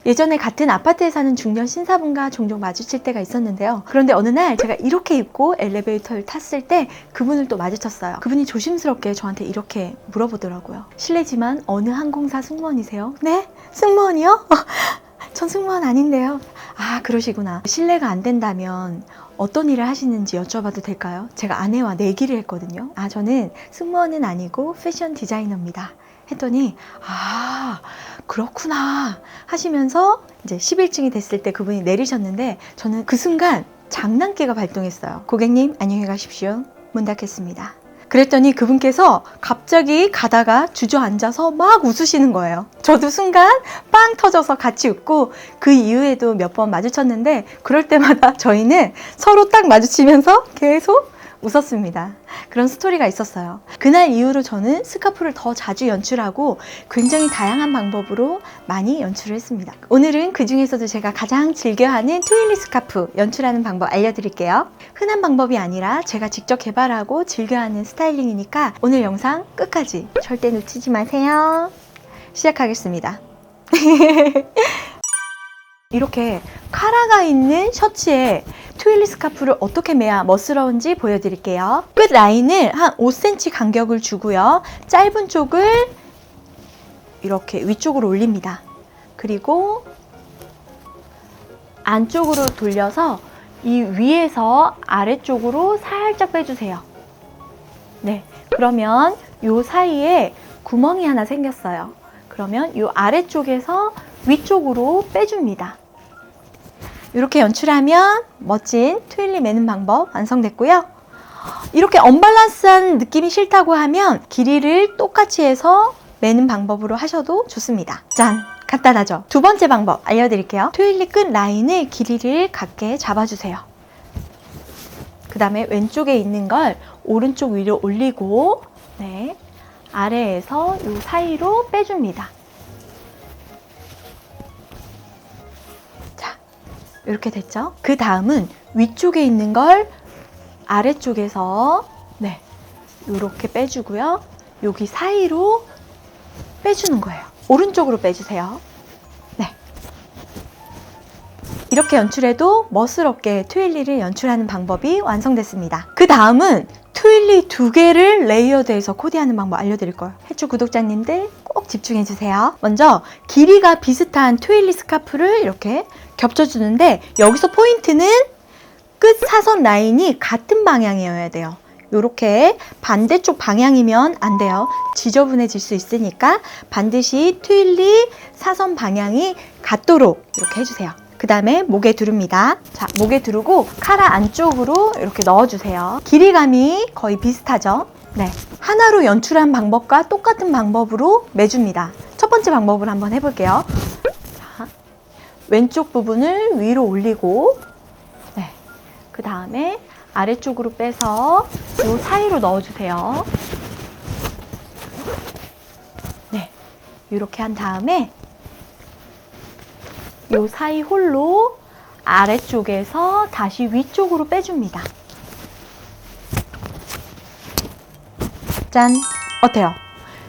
예전에 같은 아파트에 사는 중년 신사분과 종종 마주칠 때가 있었는데요. 그런데 어느 날 제가 이렇게 입고 엘리베이터를 탔을 때 그분을 또 마주쳤어요. 그분이 조심스럽게 저한테 이렇게 물어보더라고요. 실례지만 어느 항공사 승무원이세요? 네? 승무원이요? 전 승무원 아닌데요. 아, 그러시구나. 실례가 안 된다면 어떤 일을 하시는지 여쭤봐도 될까요? 제가 아내와 내기를 했거든요. 아, 저는 승무원은 아니고 패션 디자이너입니다. 했더니 아, 그렇구나 하시면서 이제 11층이 됐을 때 그분이 내리셨는데 저는 그 순간 장난기가 발동했어요. 고객님, 안녕히 가십시오. 문 닫겠습니다. 그랬더니 그분께서 갑자기 가다가 주저앉아서 막 웃으시는 거예요. 저도 순간 빵 터져서 같이 웃고 그 이후에도 몇 번 마주쳤는데 그럴 때마다 저희는 서로 딱 마주치면서 계속 웃었습니다. 그런 스토리가 있었어요. 그날 이후로 저는 스카프를 더 자주 연출하고 굉장히 다양한 방법으로 많이 연출을 했습니다. 오늘은 그 중에서도 제가 가장 즐겨하는 트윌리 스카프 연출하는 방법 알려드릴게요. 흔한 방법이 아니라 제가 직접 개발하고 즐겨하는 스타일링이니까 오늘 영상 끝까지 절대 놓치지 마세요. 시작하겠습니다. 이렇게 카라가 있는 셔츠에 트윌리 스카프를 어떻게 매야 멋스러운지 보여드릴게요. 끝 라인을 한 5cm 간격을 주고요. 짧은 쪽을 이렇게 위쪽으로 올립니다. 그리고 안쪽으로 돌려서 이 위에서 아래쪽으로 살짝 빼주세요. 네, 그러면 이 사이에 구멍이 하나 생겼어요. 그러면 이 아래쪽에서 위쪽으로 빼줍니다. 이렇게 연출하면 멋진 트윌리 매는 방법 완성됐고요. 이렇게 언밸런스한 느낌이 싫다고 하면 길이를 똑같이 해서 매는 방법으로 하셔도 좋습니다. 짠! 간단하죠? 두 번째 방법 알려드릴게요. 트윌리 끝 라인을 길이를 같게 잡아주세요. 그 다음에 왼쪽에 있는 걸 오른쪽 위로 올리고 네, 아래에서 이 사이로 빼줍니다. 이렇게 됐죠? 그 다음은 위쪽에 있는 걸 아래쪽에서 네, 이렇게 빼주고요. 여기 사이로 빼주는 거예요. 오른쪽으로 빼주세요. 네, 이렇게 연출해도 멋스럽게 트윌리를 연출하는 방법이 완성됐습니다. 그 다음은 트윌리 2개를 레이어드해서 코디하는 방법 알려드릴 거예요. 해초 구독자님들 꼭 집중해주세요. 먼저 길이가 비슷한 트윌리 스카프를 이렇게 겹쳐주는데 여기서 포인트는 끝 사선 라인이 같은 방향이어야 돼요. 이렇게 반대쪽 방향이면 안 돼요. 지저분해질 수 있으니까 반드시 트윌리 사선 방향이 같도록 이렇게 해주세요. 그 다음에 목에 두릅니다. 자, 목에 두르고 카라 안쪽으로 이렇게 넣어주세요. 길이감이 거의 비슷하죠? 네, 하나로 연출한 방법과 똑같은 방법으로 매줍니다. 첫 번째 방법을 한번 해볼게요. 자, 왼쪽 부분을 위로 올리고 네, 그 다음에 아래쪽으로 빼서 이 사이로 넣어주세요. 네, 이렇게 한 다음에 이 사이 홀로 아래쪽에서 다시 위쪽으로 빼줍니다. 짠! 어때요?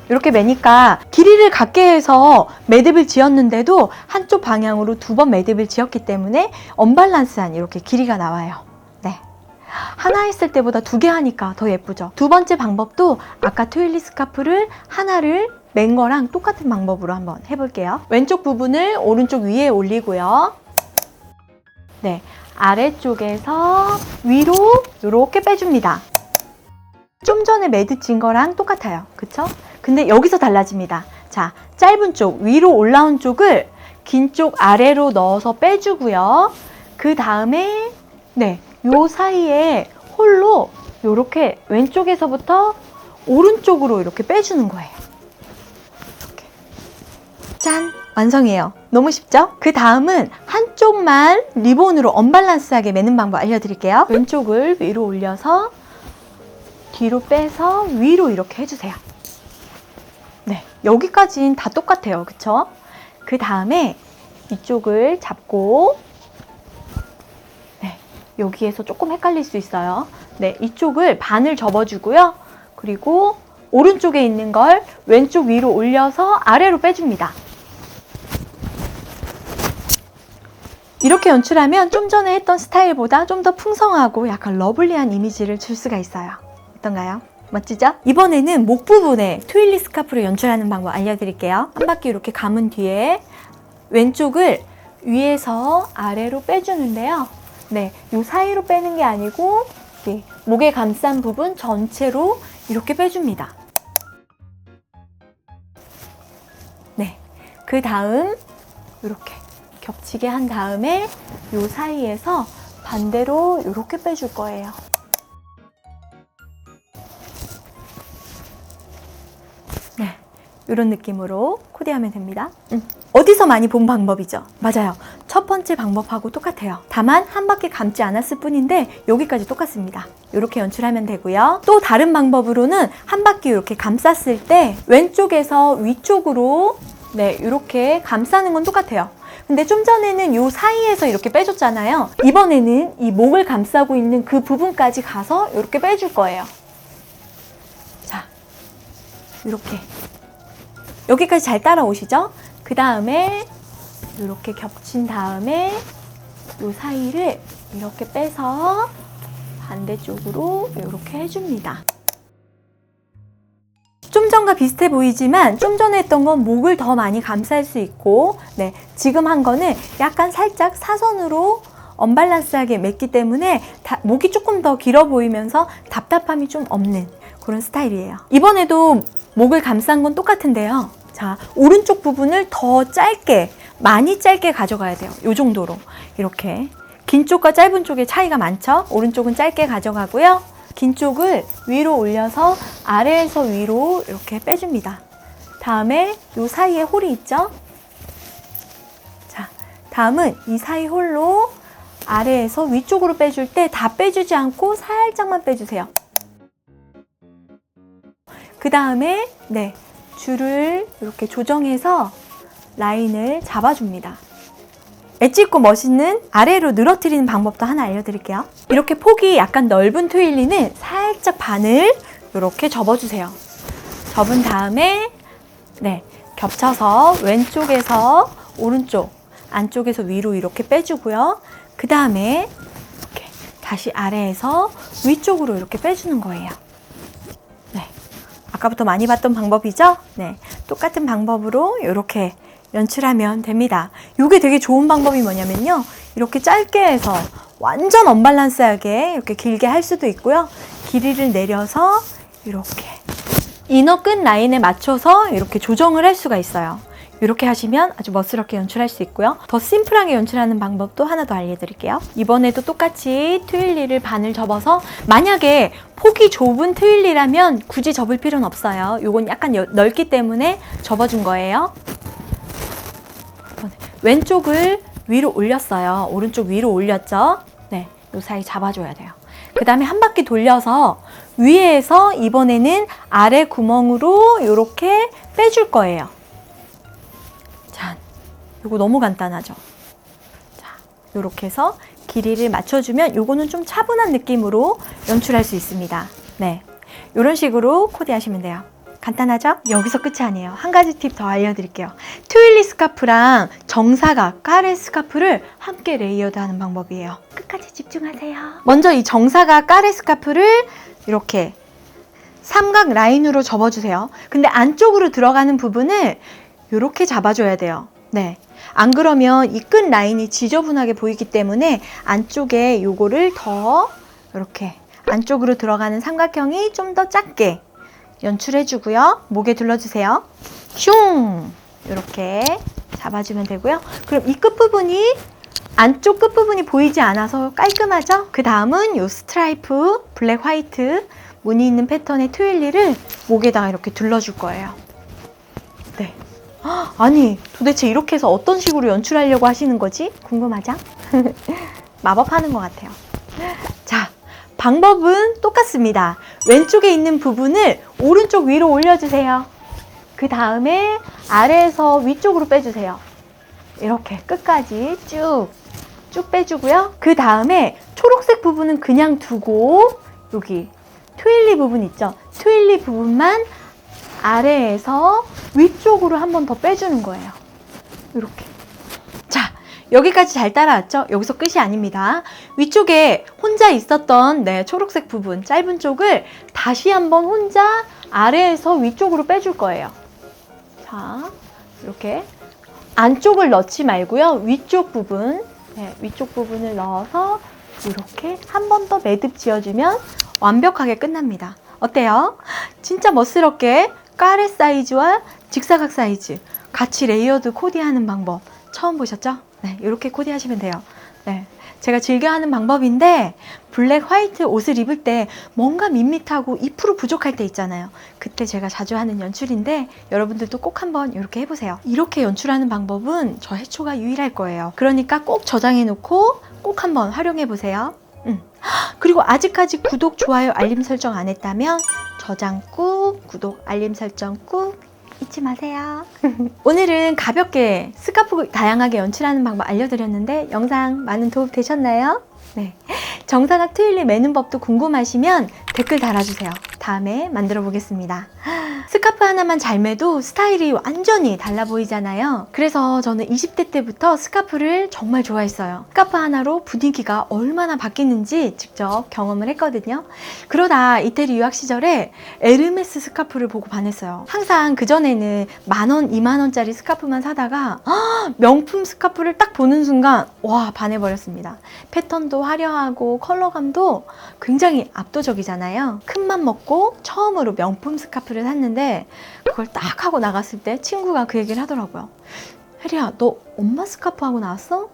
이렇게 매니까 길이를 같게 해서 매듭을 지었는데도 한쪽 방향으로 2번 매듭을 지었기 때문에 언밸런스한 이렇게 길이가 나와요. 네, 하나 했을 때보다 2개 하니까 더 예쁘죠? 두 번째 방법도 아까 트윌리 스카프를 하나를 맨 거랑 똑같은 방법으로 한번 해볼게요. 왼쪽 부분을 오른쪽 위에 올리고요. 네, 아래쪽에서 위로 이렇게 빼줍니다. 좀 전에 매듭 진 거랑 똑같아요. 그쵸? 근데 여기서 달라집니다. 자, 짧은 쪽 위로 올라온 쪽을 긴 쪽 아래로 넣어서 빼주고요. 그 다음에 네, 요 사이에 홀로 이렇게 왼쪽에서부터 오른쪽으로 이렇게 빼주는 거예요. 이렇게. 짠! 완성이에요. 너무 쉽죠? 그 다음은 한쪽만 리본으로 언밸런스하게 매는 방법 알려드릴게요. 왼쪽을 위로 올려서 뒤로 빼서 위로 이렇게 해주세요. 네, 여기까지는 다 똑같아요. 그쵸? 그 다음에 이쪽을 잡고 네, 여기에서 조금 헷갈릴 수 있어요. 네, 이쪽을 반을 접어주고요. 그리고 오른쪽에 있는 걸 왼쪽 위로 올려서 아래로 빼줍니다. 이렇게 연출하면 좀 전에 했던 스타일보다 좀 더 풍성하고 약간 러블리한 이미지를 줄 수가 있어요. 어떤가요? 멋지죠? 이번에는 목 부분에 트윌리 스카프를 연출하는 방법 알려드릴게요. 한 바퀴 이렇게 감은 뒤에 왼쪽을 위에서 아래로 빼주는데요. 네, 이 사이로 빼는 게 아니고 네, 목에 감싼 부분 전체로 이렇게 빼줍니다. 네, 그 다음 이렇게 겹치게 한 다음에 이 사이에서 반대로 이렇게 빼줄 거예요. 네, 이런 느낌으로 코디하면 됩니다. 어디서 많이 본 방법이죠? 맞아요. 첫 번째 방법하고 똑같아요. 다만 한 바퀴 감지 않았을 뿐인데 여기까지 똑같습니다. 이렇게 연출하면 되고요. 또 다른 방법으로는 한 바퀴 이렇게 감쌌을 때 왼쪽에서 위쪽으로 네, 이렇게 감싸는 건 똑같아요. 근데 좀 전에는 이 사이에서 이렇게 빼줬잖아요. 이번에는 이 목을 감싸고 있는 그 부분까지 가서 이렇게 빼줄 거예요. 자, 이렇게 여기까지 잘 따라오시죠? 그 다음에 이렇게 겹친 다음에 이 사이를 이렇게 빼서 반대쪽으로 이렇게 해줍니다. 좀 전과 비슷해 보이지만 좀 전에 했던 건 목을 더 많이 감쌀 수 있고 네, 지금 한 거는 약간 살짝 사선으로 언밸런스하게 맸기 때문에 목이 조금 더 길어 보이면서 답답함이 좀 없는 그런 스타일이에요. 이번에도 목을 감싼 건 똑같은데요. 자, 오른쪽 부분을 더 짧게, 많이 짧게 가져가야 돼요. 이 정도로. 이렇게. 긴 쪽과 짧은 쪽의 차이가 많죠? 오른쪽은 짧게 가져가고요. 긴 쪽을 위로 올려서 아래에서 위로 이렇게 빼줍니다. 다음에 이 사이에 홀이 있죠? 자, 다음은 이 사이 홀로 아래에서 위쪽으로 빼줄 때 다 빼주지 않고 살짝만 빼주세요. 그 다음에 네, 줄을 이렇게 조정해서 라인을 잡아줍니다. 엣지 있고 멋있는 아래로 늘어뜨리는 방법도 하나 알려드릴게요. 이렇게 폭이 약간 넓은 트윌리는 살짝 반을 이렇게 접어주세요. 접은 다음에 네, 겹쳐서 왼쪽에서 오른쪽, 안쪽에서 위로 이렇게 빼주고요. 그 다음에 이렇게 다시 아래에서 위쪽으로 이렇게 빼주는 거예요. 네, 아까부터 많이 봤던 방법이죠? 네, 똑같은 방법으로 이렇게 연출하면 됩니다. 이게 되게 좋은 방법이 뭐냐면요. 이렇게 짧게 해서 완전 언밸런스하게 이렇게 길게 할 수도 있고요. 길이를 내려서 이렇게 이너 끝 라인에 맞춰서 이렇게 조정을 할 수가 있어요. 이렇게 하시면 아주 멋스럽게 연출할 수 있고요. 더 심플하게 연출하는 방법도 하나 더 알려드릴게요. 이번에도 똑같이 트윌리를 반을 접어서 만약에 폭이 좁은 트윌리라면 굳이 접을 필요는 없어요. 이건 약간 넓기 때문에 접어준 거예요. 왼쪽을 위로 올렸어요. 오른쪽 위로 올렸죠? 네, 이 사이 잡아줘야 돼요. 그 다음에 한 바퀴 돌려서 위에서 이번에는 아래 구멍으로 이렇게 빼줄 거예요. 자, 이거 너무 간단하죠? 자, 이렇게 해서 길이를 맞춰주면 이거는 좀 차분한 느낌으로 연출할 수 있습니다. 네, 이런 식으로 코디하시면 돼요. 간단하죠? 여기서 끝이 아니에요. 한 가지 팁 더 알려드릴게요. 트윌리 스카프랑 정사각 까레 스카프를 함께 레이어드하는 방법이에요. 끝까지 집중하세요. 먼저 이 정사각 까레 스카프를 이렇게 삼각 라인으로 접어주세요. 근데 안쪽으로 들어가는 부분을 이렇게 잡아줘야 돼요. 네, 안 그러면 이 끝 라인이 지저분하게 보이기 때문에 안쪽에 요거를 더 이렇게 안쪽으로 들어가는 삼각형이 좀 더 작게 연출해주고요. 목에 둘러주세요. 슝! 이렇게 잡아주면 되고요. 그럼 이 끝부분이 안쪽 끝부분이 보이지 않아서 깔끔하죠? 그 다음은 이 스트라이프 블랙 화이트 무늬 있는 패턴의 트윌리를 목에다가 이렇게 둘러줄 거예요. 네. 아니 도대체 이렇게 해서 어떤 식으로 연출하려고 하시는 거지? 궁금하죠? 마법하는 것 같아요. 자, 방법은 똑같습니다. 왼쪽에 있는 부분을 오른쪽 위로 올려주세요. 그 다음에 아래에서 위쪽으로 빼주세요. 이렇게 끝까지 쭉 빼주고요. 그 다음에 초록색 부분은 그냥 두고 여기 트윌리 부분 있죠? 트윌리 부분만 아래에서 위쪽으로 한 번 더 빼주는 거예요. 이렇게. 자, 여기까지 잘 따라왔죠? 여기서 끝이 아닙니다. 위쪽에 혼자 있었던 초록색 부분, 짧은 쪽을 다시 한번 혼자 아래에서 위쪽으로 빼줄 거예요. 자, 이렇게 안쪽을 넣지 말고요. 위쪽 부분, 위쪽 부분을 넣어서 이렇게 한 번 더 매듭 지어주면 완벽하게 끝납니다. 어때요? 진짜 멋스럽게 까레 사이즈와 직사각 사이즈 같이 레이어드 코디하는 방법 처음 보셨죠? 네, 이렇게 코디하시면 돼요. 네, 제가 즐겨하는 방법인데 블랙 화이트 옷을 입을 때 뭔가 밋밋하고 2% 부족할 때 있잖아요. 그때 제가 자주 하는 연출인데 여러분들도 꼭 한번 이렇게 해보세요. 이렇게 연출하는 방법은 저 해초가 유일할 거예요. 그러니까 꼭 저장해 놓고 꼭 한번 활용해 보세요. 그리고 아직까지 구독, 좋아요, 알림 설정 안 했다면 저장 꾹, 구독, 알림 설정 꾹 잊지 마세요. 오늘은 가볍게 스카프 다양하게 연출하는 방법 알려드렸는데 영상 많은 도움 되셨나요? 네. 정사각 트윌리 매는 법도 궁금하시면 댓글 달아주세요. 다음에 만들어 보겠습니다. 스카프 하나만 잘 매도 스타일이 완전히 달라 보이잖아요. 그래서 저는 20대 때부터 스카프를 정말 좋아했어요. 스카프 하나로 분위기가 얼마나 바뀌는지 직접 경험을 했거든요. 그러다 이태리 유학 시절에 에르메스 스카프를 보고 반했어요. 항상 그전에는 10,000원, 20,000원짜리 스카프만 사다가 명품 스카프를 딱 보는 순간 와, 반해버렸습니다. 패턴도 화려하고 컬러감도 굉장히 압도적이잖아요. 큰맘 먹고 처음으로 명품 스카프를 샀는데 그걸 딱 하고 나갔을 때 친구가 그 얘기를 하더라고요. 혜리야, 너 엄마 스카프 하고 나왔어?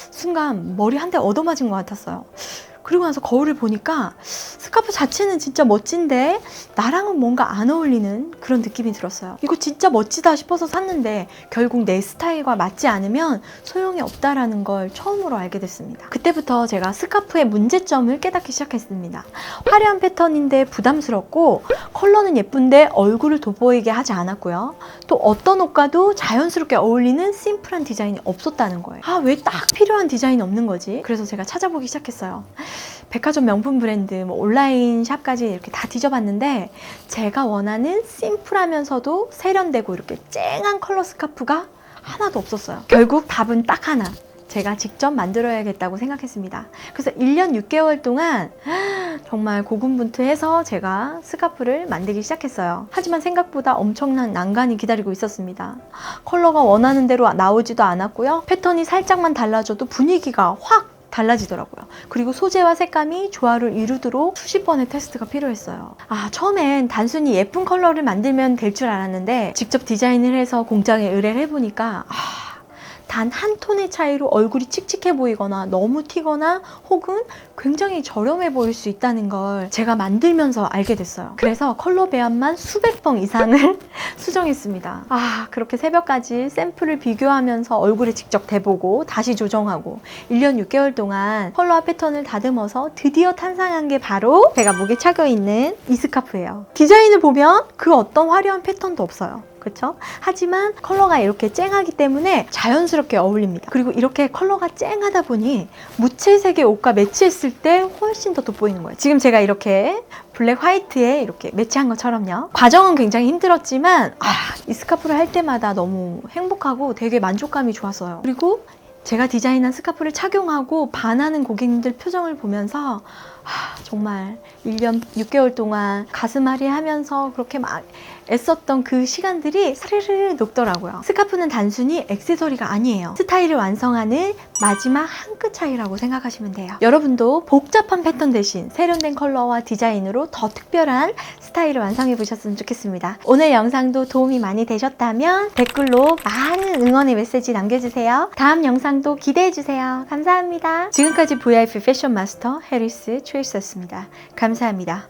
순간 머리 한 대 얻어맞은 것 같았어요. 그리고 나서 거울을 보니까 스카프 자체는 진짜 멋진데 나랑은 뭔가 안 어울리는 그런 느낌이 들었어요. 이거 진짜 멋지다 싶어서 샀는데 결국 내 스타일과 맞지 않으면 소용이 없다라는 걸 처음으로 알게 됐습니다. 그때부터 제가 스카프의 문제점을 깨닫기 시작했습니다. 화려한 패턴인데 부담스럽고 컬러는 예쁜데 얼굴을 돋보이게 하지 않았고요. 또 어떤 옷과도 자연스럽게 어울리는 심플한 디자인이 없었다는 거예요. 왜 딱 필요한 디자인이 없는 거지? 그래서 제가 찾아보기 시작했어요. 백화점 명품 브랜드, 온라인 샵까지 이렇게 다 뒤져봤는데 제가 원하는 심플하면서도 세련되고 이렇게 쨍한 컬러 스카프가 하나도 없었어요. 결국 답은 딱 하나. 제가 직접 만들어야겠다고 생각했습니다. 그래서 1년 6개월 동안 정말 고군분투해서 제가 스카프를 만들기 시작했어요. 하지만 생각보다 엄청난 난관이 기다리고 있었습니다. 컬러가 원하는 대로 나오지도 않았고요. 패턴이 살짝만 달라져도 분위기가 확 달라지더라고요. 그리고 소재와 색감이 조화를 이루도록 수십 번의 테스트가 필요했어요. 처음엔 단순히 예쁜 컬러를 만들면 될 줄 알았는데 직접 디자인을 해서 공장에 의뢰를 해보니까 단 한 톤의 차이로 얼굴이 칙칙해 보이거나 너무 튀거나 혹은 굉장히 저렴해 보일 수 있다는 걸 제가 만들면서 알게 됐어요. 그래서 컬러 배합만 수백 번 이상을 수정했습니다. 그렇게 새벽까지 샘플을 비교하면서 얼굴에 직접 대보고 다시 조정하고 1년 6개월 동안 컬러와 패턴을 다듬어서 드디어 탄생한 게 바로 제가 목에 차고 있는 이 스카프예요. 디자인을 보면 그 어떤 화려한 패턴도 없어요. 그렇죠? 하지만 컬러가 이렇게 쨍하기 때문에 자연스럽게 어울립니다. 그리고 이렇게 컬러가 쨍하다 보니 무채색의 옷과 매치했을 때 훨씬 더 돋보이는 거예요. 지금 제가 이렇게 블랙 화이트에 이렇게 매치한 것처럼요. 과정은 굉장히 힘들었지만 이 스카프를 할 때마다 너무 행복하고 되게 만족감이 좋았어요. 그리고 제가 디자인한 스카프를 착용하고 반하는 고객님들 표정을 보면서 정말 1년 6개월 동안 가슴앓이 하면서 그렇게 막 애썼던 그 시간들이 스르르 녹더라고요. 스카프는 단순히 액세서리가 아니에요. 스타일을 완성하는 마지막 한 끗 차이라고 생각하시면 돼요. 여러분도 복잡한 패턴 대신 세련된 컬러와 디자인으로 더 특별한 스타일을 완성해 보셨으면 좋겠습니다. 오늘 영상도 도움이 많이 되셨다면 댓글로 많은 응원의 메시지 남겨주세요. 다음 영상도 기대해주세요. 감사합니다. 지금까지 VIP 패션 마스터 해리스 트레이스였습니다. 감사합니다.